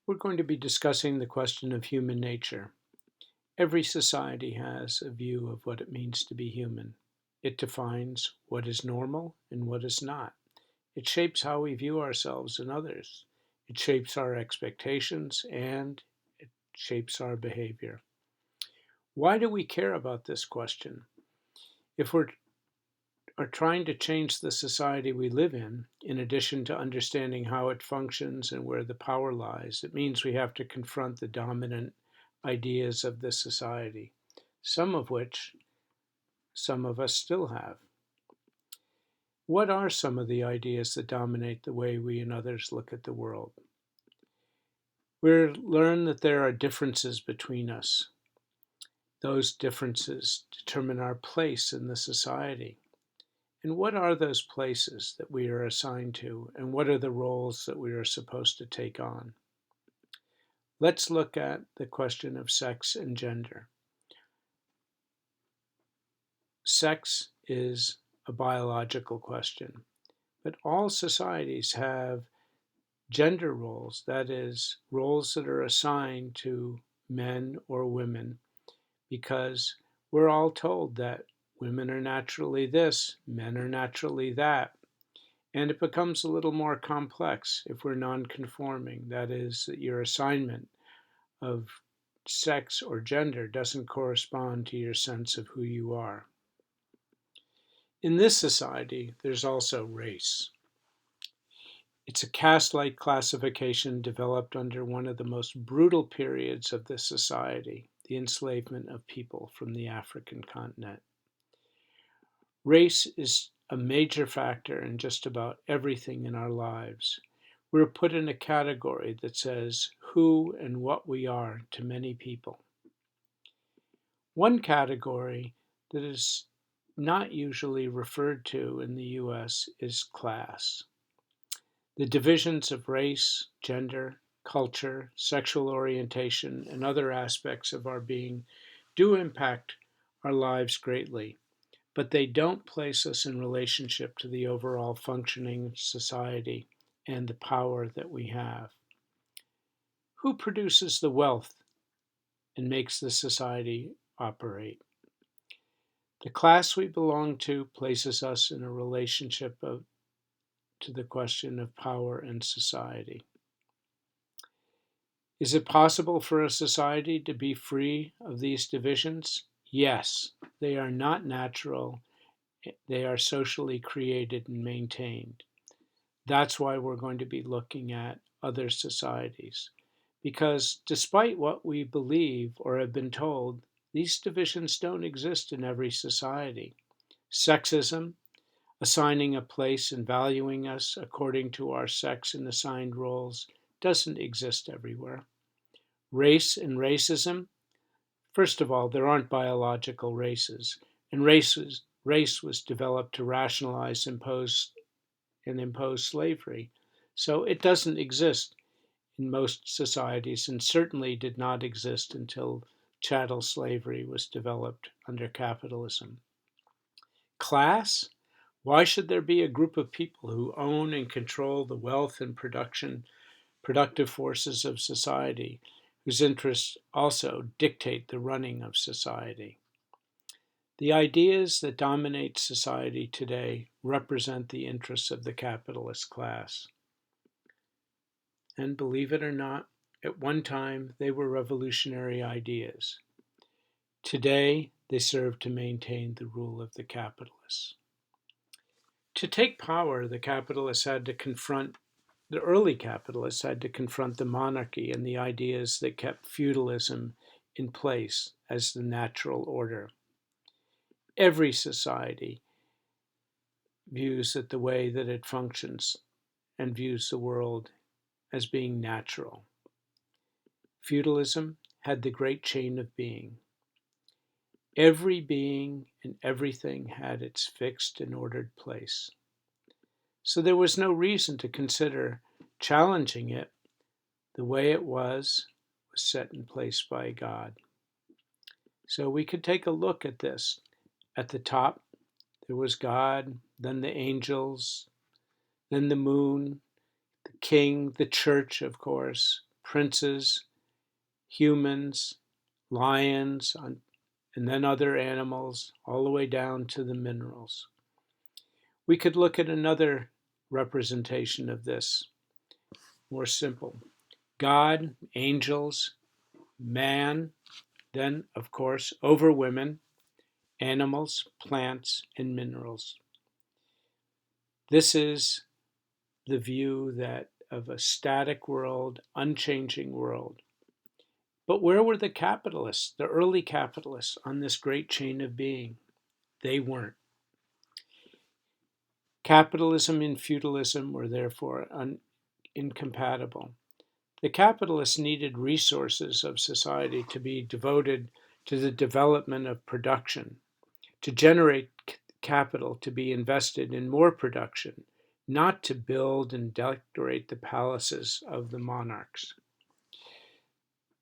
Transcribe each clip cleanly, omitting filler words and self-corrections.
We're going to be discussing the question of human nature. Every society has a view of what it means to be human. It defines what is normal and what is not. It shapes how we view ourselves and others. It shapes our expectations and it shapes our behavior. Why do we care about this question? If we're are trying to change the society we live in addition to understanding how it functions and where the power lies, it means we have to confront the dominant ideas of this society, some of which some of us still have. What are some of the ideas that dominate the way we and others look at the world? We learn that there are differences between us. Those differences determine our place in the society. And what are those places that we are assigned to, and what are the roles that we are supposed to take on? Let's look at the question of sex and gender. Sex is a biological question, but all societies have gender roles, that is, roles that are assigned to men or women, because we're all told that women are naturally this, men are naturally that. And it becomes a little more complex if we're non-conforming. That is, that your assignment of sex or gender doesn't correspond to your sense of who you are. In this society, there's also race. It's a caste-like classification developed under one of the most brutal periods of this society, the enslavement of people from the African continent. Race is a major factor in just about everything in our lives. We're put in a category that says who and what we are to many people. One category that is not usually referred to in the US is class. The divisions of race, gender, culture, sexual orientation, and other aspects of our being do impact our lives greatly, but they don't place us in relationship to the overall functioning society and the power that we have. Who produces the wealth and makes the society operate? The class we belong to places us in a relationship to the question of power and society. Is it possible for a society to be free of these divisions? Yes, they are not natural. They are socially created and maintained. That's why we're going to be looking at other societies. Because despite what we believe or have been told, these divisions don't exist in every society. Sexism, assigning a place and valuing us according to our sex and assigned roles, doesn't exist everywhere. Race and racism, first of all, there aren't biological races, and race was developed to rationalize impose slavery. So it doesn't exist in most societies and certainly did not exist until chattel slavery was developed under capitalism. Class? Why should there be a group of people who own and control the wealth and productive forces of society, whose interests also dictate the running of society? The ideas that dominate society today represent the interests of the capitalist class. And believe it or not, at one time they were revolutionary ideas. Today, they serve to maintain the rule of the capitalists. To take power, the early capitalists had to confront the monarchy and the ideas that kept feudalism in place as the natural order. Every society views that the way that it functions and views the world as being natural. Feudalism had the great chain of being. Every being and everything had its fixed and ordered place. So there was no reason to consider challenging it. The way it was set in place by God. So we could take a look at this. At the top, there was God, then the angels, then the moon, the king, the church, of course, princes, humans, lions, and then other animals, all the way down to the minerals. We could look at another representation of this, more simple. God, angels, man, then, of course, over women, animals, plants, and minerals. This is the view that of a static world, unchanging world. But where were the capitalists, the early capitalists, on this great chain of being? They weren't. Capitalism and feudalism were therefore incompatible. The capitalists needed resources of society to be devoted to the development of production, to generate capital to be invested in more production, not to build and decorate the palaces of the monarchs.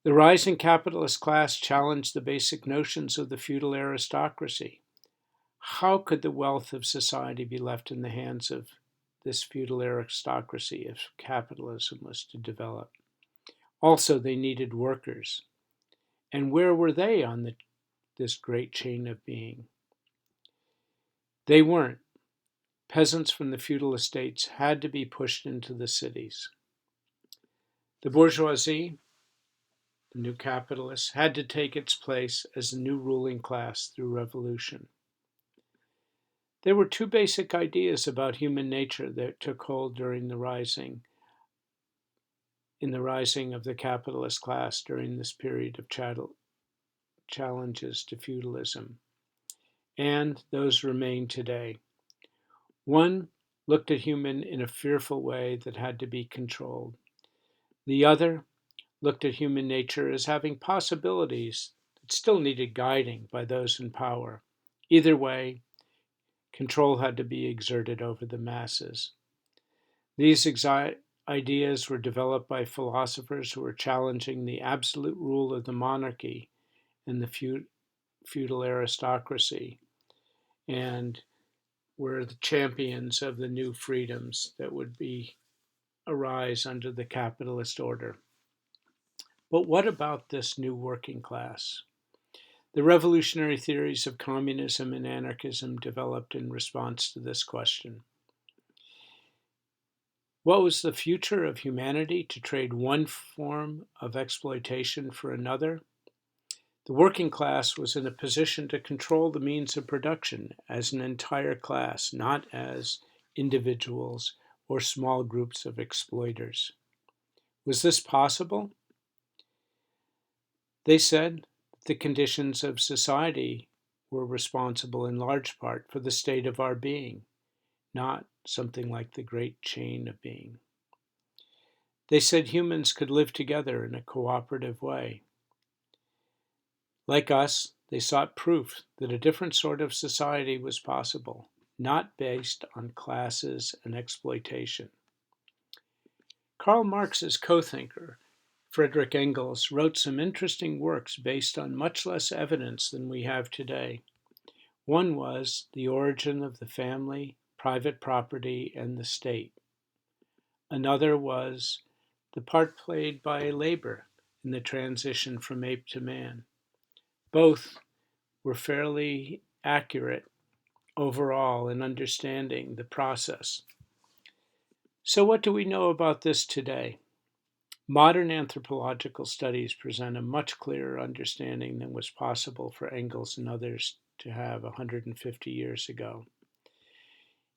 The rising capitalist class challenged the basic notions of the feudal aristocracy. How could the wealth of society be left in the hands of this feudal aristocracy if capitalism was to develop? Also, they needed workers. And where were they on this great chain of being? They weren't. Peasants from the feudal estates had to be pushed into the cities. The bourgeoisie, the new capitalists, had to take its place as the new ruling class through revolution. There were two basic ideas about human nature that took hold during the rising of the capitalist class during this period of challenges to feudalism, and those remain today. One looked at human in a fearful way that had to be controlled. The other looked at human nature as having possibilities that still needed guiding by those in power. Either way, control had to be exerted over the masses. These ideas were developed by philosophers who were challenging the absolute rule of the monarchy and the feudal aristocracy, and were the champions of the new freedoms that would arise under the capitalist order. But what about this new working class? The revolutionary theories of communism and anarchism developed in response to this question. What was the future of humanity to trade one form of exploitation for another? The working class was in a position to control the means of production as an entire class, not as individuals or small groups of exploiters. Was this possible? They said the conditions of society were responsible in large part for the state of our being, not something like the great chain of being. They said humans could live together in a cooperative way. Like us, they sought proof that a different sort of society was possible, not based on classes and exploitation. Karl Marx's co-thinker, Friedrich Engels, wrote some interesting works based on much less evidence than we have today. One was The Origin of the Family, Private Property, and the State. Another was The Part Played by Labor in the Transition from Ape to Man. Both were fairly accurate overall in understanding the process. So what do we know about this today? Modern anthropological studies present a much clearer understanding than was possible for Engels and others to have 150 years ago.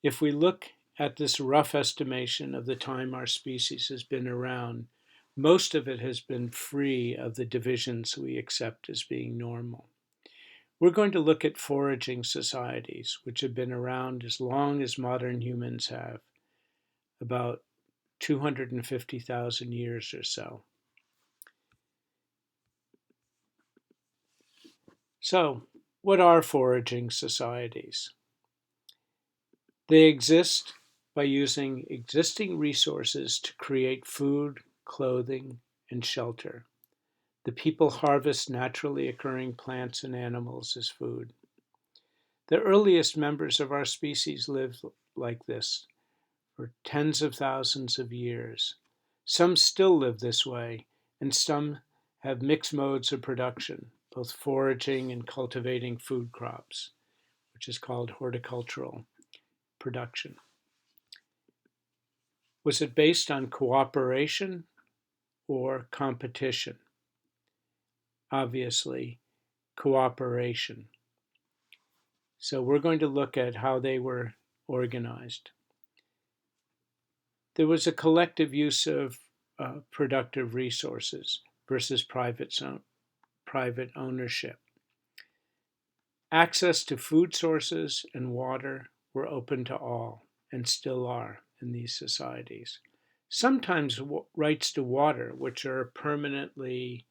If we look at this rough estimation of the time our species has been around, most of it has been free of the divisions we accept as being normal. We're going to look at foraging societies, which have been around as long as modern humans have, about 250,000 years or so. So, what are foraging societies? They exist by using existing resources to create food, clothing, and shelter. The people harvest naturally occurring plants and animals as food. The earliest members of our species lived like this for tens of thousands of years. Some still live this way, and some have mixed modes of production, both foraging and cultivating food crops, which is called horticultural production. Was it based on cooperation or competition? Obviously, cooperation. So we're going to look at how they were organized. There was a collective use of productive resources versus private ownership. Access to food sources and water were open to all, and still are in these societies. Sometimes rights to water, which are permanently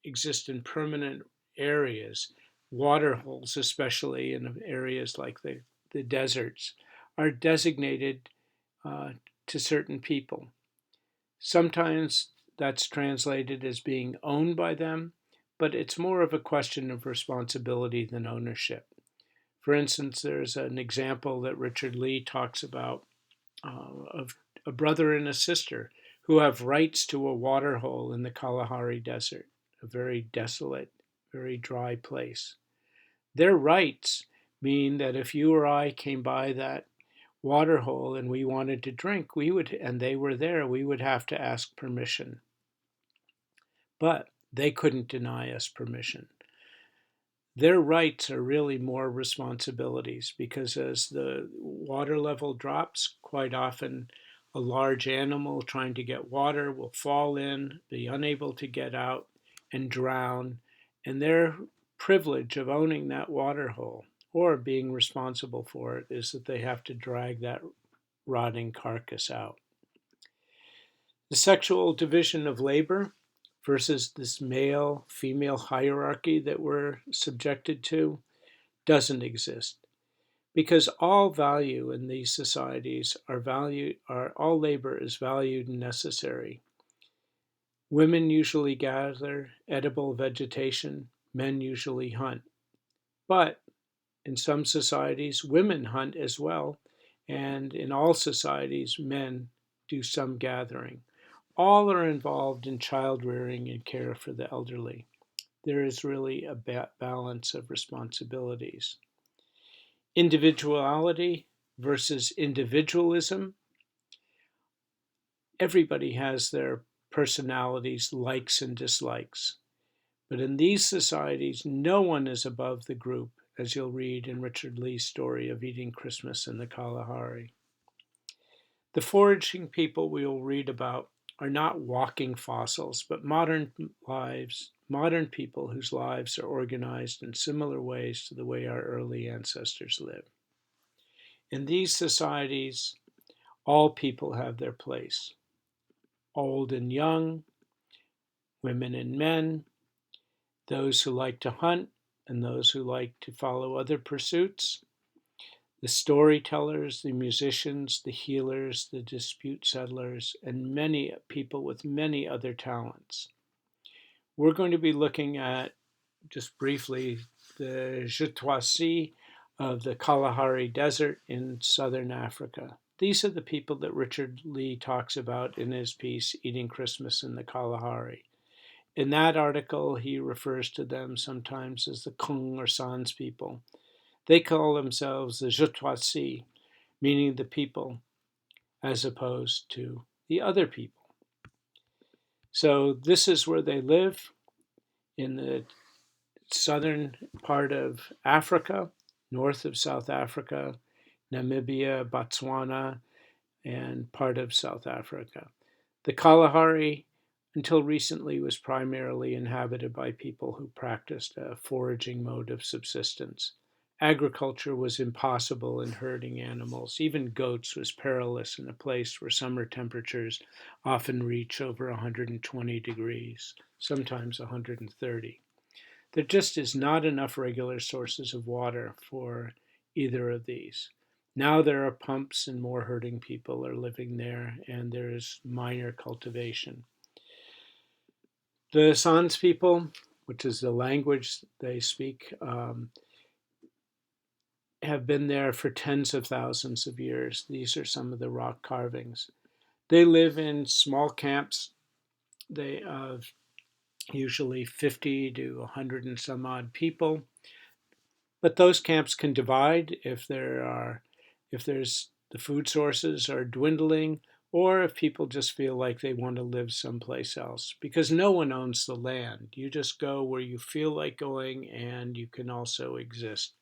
exist in permanent areas, water holes, especially in areas like the deserts, are designated to certain people. Sometimes that's translated as being owned by them, but it's more of a question of responsibility than ownership. For instance, there's an example that Richard Lee talks about of a brother and a sister who have rights to a water hole in the Kalahari Desert, a very desolate, very dry place. Their rights mean that if you or I came by that water hole and we wanted to drink, we would, and they were there, we would have to ask permission. But they couldn't deny us permission. Their rights are really more responsibilities because as the water level drops, quite often a large animal trying to get water will fall in, be unable to get out, and drown. And their privilege of owning that water hole or being responsible for it is that they have to drag that rotting carcass out. The sexual division of labor versus this male female hierarchy that we're subjected to doesn't exist because all value in these societies all labor is valued and necessary. Women usually gather edible vegetation, men usually hunt. But in some societies, women hunt as well, and in all societies, men do some gathering. All are involved in child rearing and care for the elderly. There is really a balance of responsibilities. Individuality versus individualism. Everybody has their personalities, likes and dislikes. But in these societies, no one is above the group, as you'll read in Richard Lee's story of Eating Christmas in the Kalahari. The foraging people we will read about are not walking fossils, but modern people whose lives are organized in similar ways to the way our early ancestors lived. In these societies, all people have their place. Old and young, women and men, those who like to hunt and those who like to follow other pursuits, the storytellers, the musicians, the healers, the dispute settlers, and many people with many other talents. We're going to be looking at, just briefly, the Jutwasi of the Kalahari Desert in southern Africa. These are the people that Richard Lee talks about in his piece, Eating Christmas in the Kalahari. In that article, he refers to them sometimes as the Kung or Sans people. They call themselves the Jutwasi, meaning the people, as opposed to the other people. So this is where they live, in the southern part of Africa, north of South Africa, Namibia, Botswana, and part of South Africa. The Kalahari, until recently, was primarily inhabited by people who practiced a foraging mode of subsistence. Agriculture was impossible in herding animals. Even goats was perilous in a place where summer temperatures often reach over 120 degrees, sometimes 130. There just is not enough regular sources of water for either of these. Now there are pumps and more herding people are living there, and there is minor cultivation. The Sans people, which is the language they speak, have been there for tens of thousands of years. These are some of the rock carvings. They live in small camps They usually 50 to 100 and some odd people. But those camps can divide if there's the food sources are dwindling, or if people just feel like they want to live someplace else, because no one owns the land. You just go where you feel like going, and you can also exist.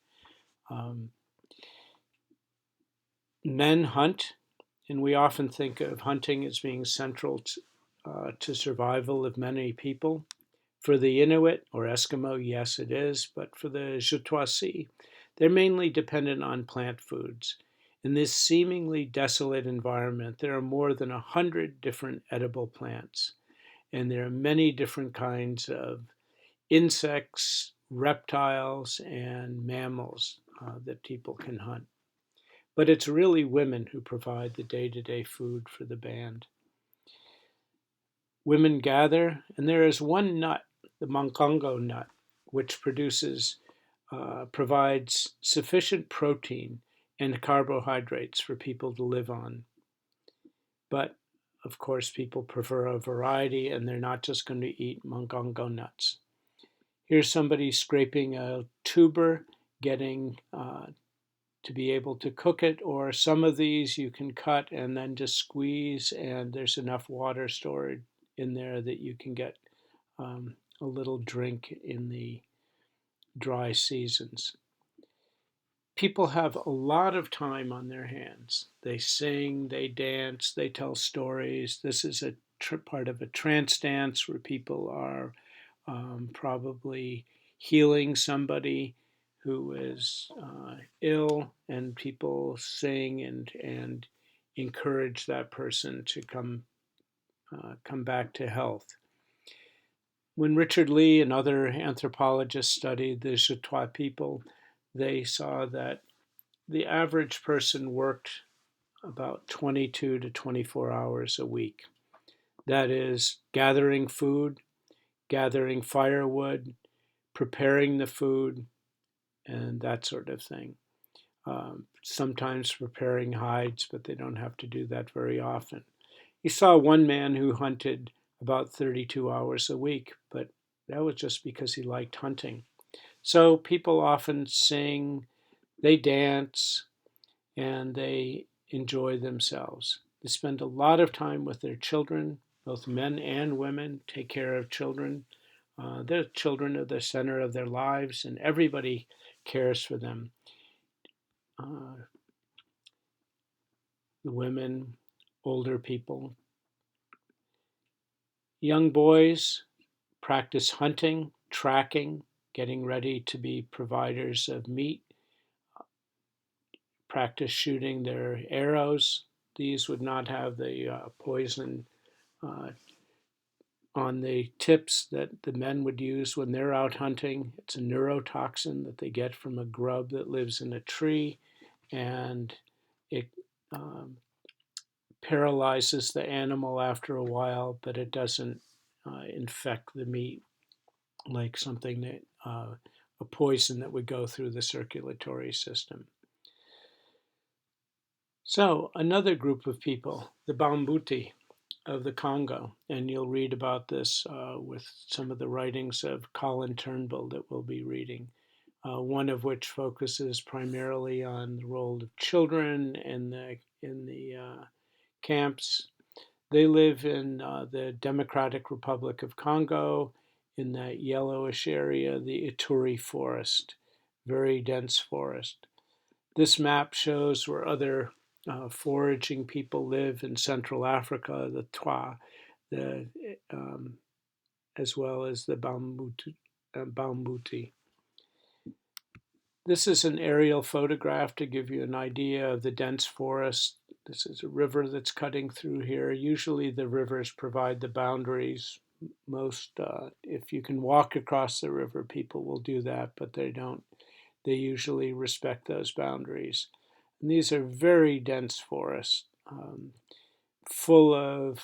Um, Men hunt, and we often think of hunting as being central to survival of many people. For the Inuit or Eskimo, yes, it is, but for the Jutwasi, they're mainly dependent on plant foods. In this seemingly desolate environment, there are more than 100 different edible plants, and there are many different kinds of insects, reptiles, and mammals that people can hunt. But it's really women who provide the day to day food for the band. Women gather, and there is one nut, the Mongongo nut, which provides sufficient protein and carbohydrates for people to live on. But of course, people prefer a variety, and they're not just going to eat Mongongo nuts. Here's somebody scraping a tuber, getting to be able to cook it, or some of these you can cut and then just squeeze, and there's enough water stored in there that you can get a little drink in the dry seasons. People have a lot of time on their hands. They sing, they dance, they tell stories. This is a part of a trance dance where people are probably healing somebody who is ill, and people sing and encourage that person to come back to health. When Richard Lee and other anthropologists studied the Choctaw people, they saw that the average person worked about 22 to 24 hours a week. That is, gathering food, gathering firewood, preparing the food, and that sort of thing. Sometimes preparing hides, but they don't have to do that very often. You saw one man who hunted about 32 hours a week, but that was just because he liked hunting. So people often sing, they dance, and they enjoy themselves. They spend a lot of time with their children, both men and women take care of children. Their children are the center of their lives, and everybody cares for them. The women, older people. Young boys practice hunting, tracking, getting ready to be providers of meat, practice shooting their arrows. These would not have the poison uh, on the tips that the men would use when they're out hunting. It's a neurotoxin that they get from a grub that lives in a tree, and it paralyzes the animal after a while, but it doesn't infect the meat like something that a poison that would go through the circulatory system. So another group of people, the Bambuti of the Congo, and you'll read about this with some of the writings of Colin Turnbull that we'll be reading, one of which focuses primarily on the role of children in the camps. They live in the Democratic Republic of Congo, in that yellowish area, the Ituri forest, very dense forest. This map shows where other foraging people live in Central Africa, the Twa, the, um, as well as the Bambuti. This is an aerial photograph to give you an idea of the dense forest. This is a river that's cutting through here. Usually the rivers provide the boundaries. If you can walk across the river, people will do that, but they don't. They usually respect those boundaries. And these are very dense forests, full of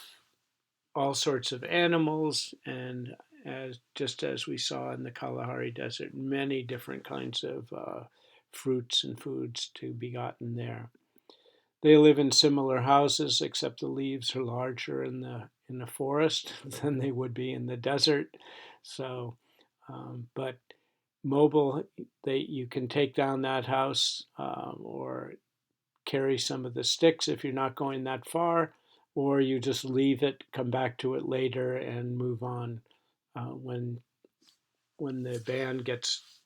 all sorts of animals, and just as we saw in the Kalahari Desert, many different kinds of fruits and foods to be gotten there. They live in similar houses, except the leaves are larger in in the forest than they would be in the desert. So, but mobile, you can take down that house or carry some of the sticks if you're not going that far, or you just leave it, come back to it later, and move on when the band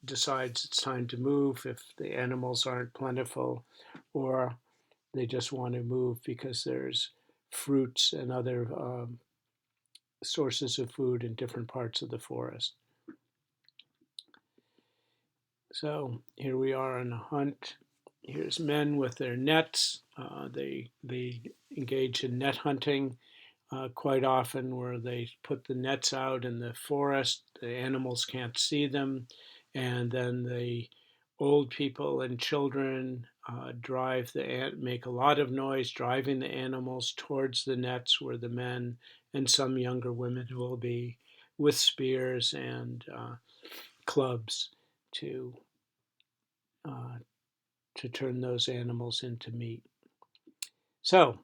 decides it's time to move, if the animals aren't plentiful, or they just want to move because there's fruits and other sources of food in different parts of the forest. So here we are on a hunt. Here's men with their nets. They engage in net hunting quite often, where they put the nets out in the forest. The animals can't see them, and then the old people and children make a lot of noise, driving the animals towards the nets, where the men and some younger women will be with spears and clubs to uh, to turn those animals into meat. So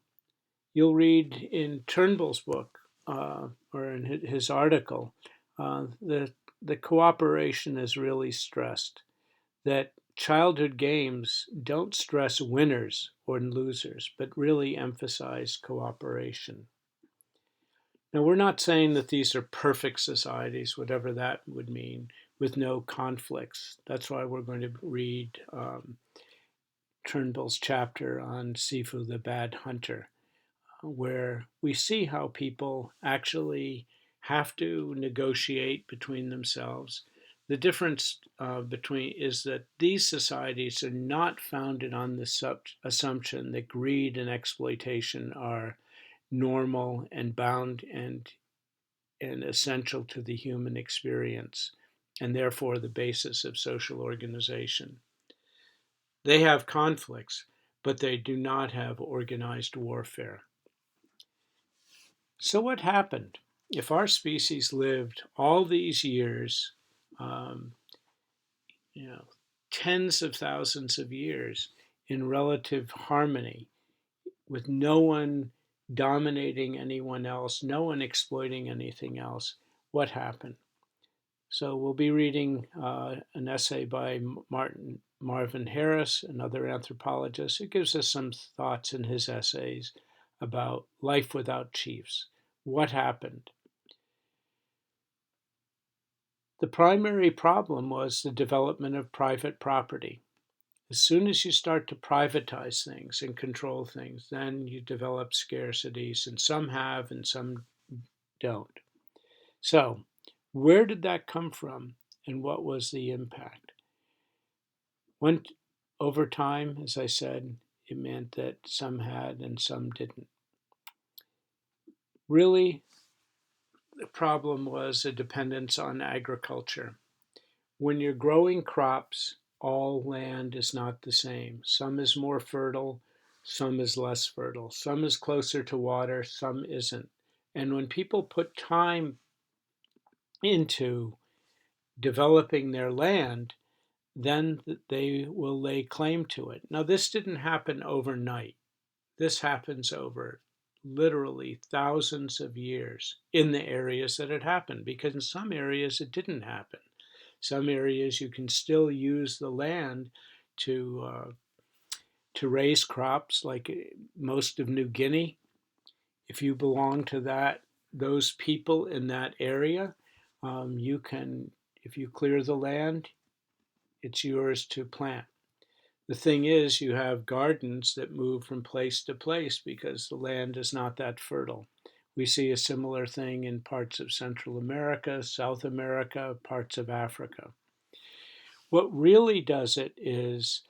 you'll read in Turnbull's book or in his article that the cooperation is really stressed. That childhood games don't stress winners or losers, but really emphasize cooperation. Now, we're not saying that these are perfect societies, whatever that would mean, with no conflicts. That's why we're going to read Turnbull's chapter on Sifu the Bad Hunter, where we see how people actually have to negotiate between themselves. The difference between is that these societies are not founded on the assumption that greed and exploitation are normal and bound and essential to the human experience, and therefore the basis of social organization. They have conflicts, but they do not have organized warfare. So, what happened? If our species lived all these years, um, you know, tens of thousands of years in relative harmony, with no one dominating anyone else, no one exploiting anything else, what happened? So we'll be reading an essay by Marvin Harris, another anthropologist, who gives us some thoughts in his essays about life without chiefs. What happened? The primary problem was the development of private property. As soon as you start to privatize things and control things, then you develop scarcities, and some have and some don't. So, where did that come from, and what was the impact? Went over time, as I said, it meant that some had and some didn't. Really, the problem was a dependence on agriculture. When you're growing crops, all land is not the same. Some is more fertile, some is less fertile. Some is closer to water, some isn't. And when people put time into developing their land, then they will lay claim to it. Now, this didn't happen overnight. This happens over literally thousands of years in the areas that it happened, because in some areas it didn't happen. Some areas you can still use the land to raise crops, like most of New Guinea. If you belong to those people in that area, you can, if you clear the land, it's yours to plant. The thing is, you have gardens that move from place to place because the land is not that fertile. We see a similar thing in parts of Central America, South America, parts of Africa. What really does it is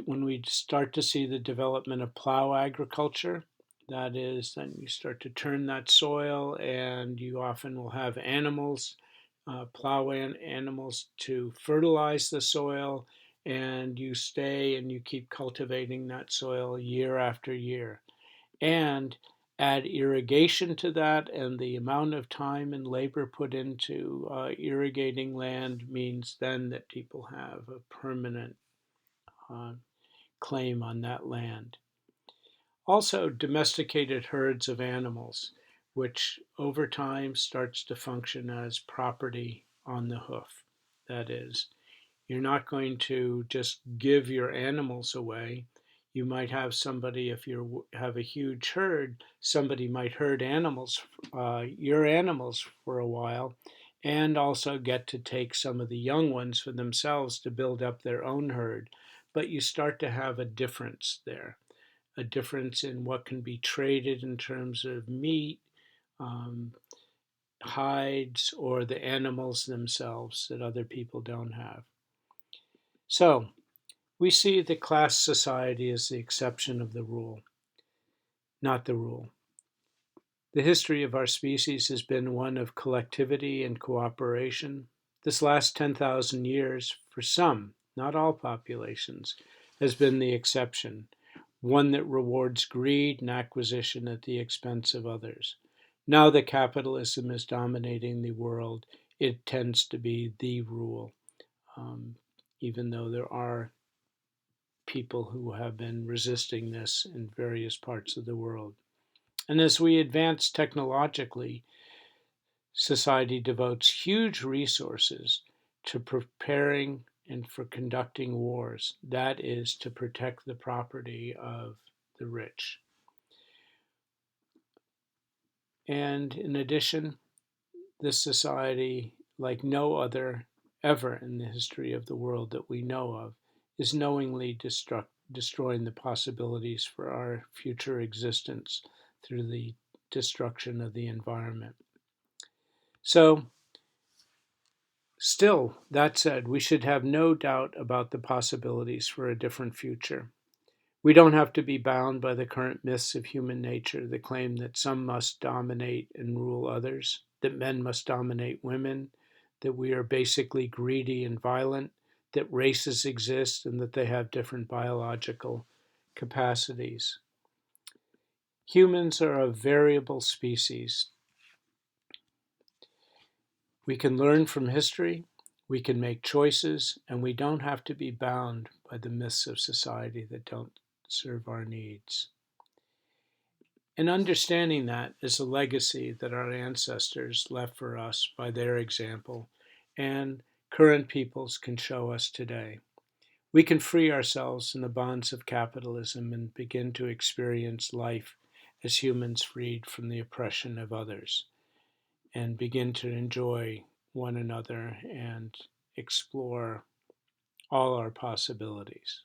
when we start to see the development of plow agriculture, that is, then you start to turn that soil, and you often will have animals, plow animals to fertilize the soil, and you stay and you keep cultivating that soil year after year. And add irrigation to that, and the amount of time and labor put into irrigating land means then that people have a permanent uh, claim on that land. Also, domesticated herds of animals. which over time starts to function as property on the hoof. That is, you're not going to just give your animals away. You might have somebody, if you have a huge herd, somebody might herd your animals for a while, and also get to take some of the young ones for themselves to build up their own herd. But you start to have a difference there, a difference in what can be traded in terms of meat, um, hides, or the animals themselves that other people don't have. So, we see the class society as the exception of the rule, not the rule. The history of our species has been one of collectivity and cooperation. This last 10,000 years, for some, not all populations, has been the exception, one that rewards greed and acquisition at the expense of others. Now that capitalism is dominating the world, it tends to be the rule, even though there are people who have been resisting this in various parts of the world. And as we advance technologically, society devotes huge resources to preparing and for conducting wars. That is, to protect the property of the rich. And in addition, this society, like no other ever in the history of the world that we know of, is knowingly destroying the possibilities for our future existence through the destruction of the environment. So, still, that said, we should have no doubt about the possibilities for a different future. We don't have to be bound by the current myths of human nature that claim that some must dominate and rule others, that men must dominate women, that we are basically greedy and violent, that races exist and that they have different biological capacities. Humans are a variable species. We can learn from history, we can make choices, and we don't have to be bound by the myths of society that don't serve our needs. And understanding that is a legacy that our ancestors left for us by their example, and current peoples can show us today. We can free ourselves from the bonds of capitalism and begin to experience life as humans freed from the oppression of others, and begin to enjoy one another and explore all our possibilities.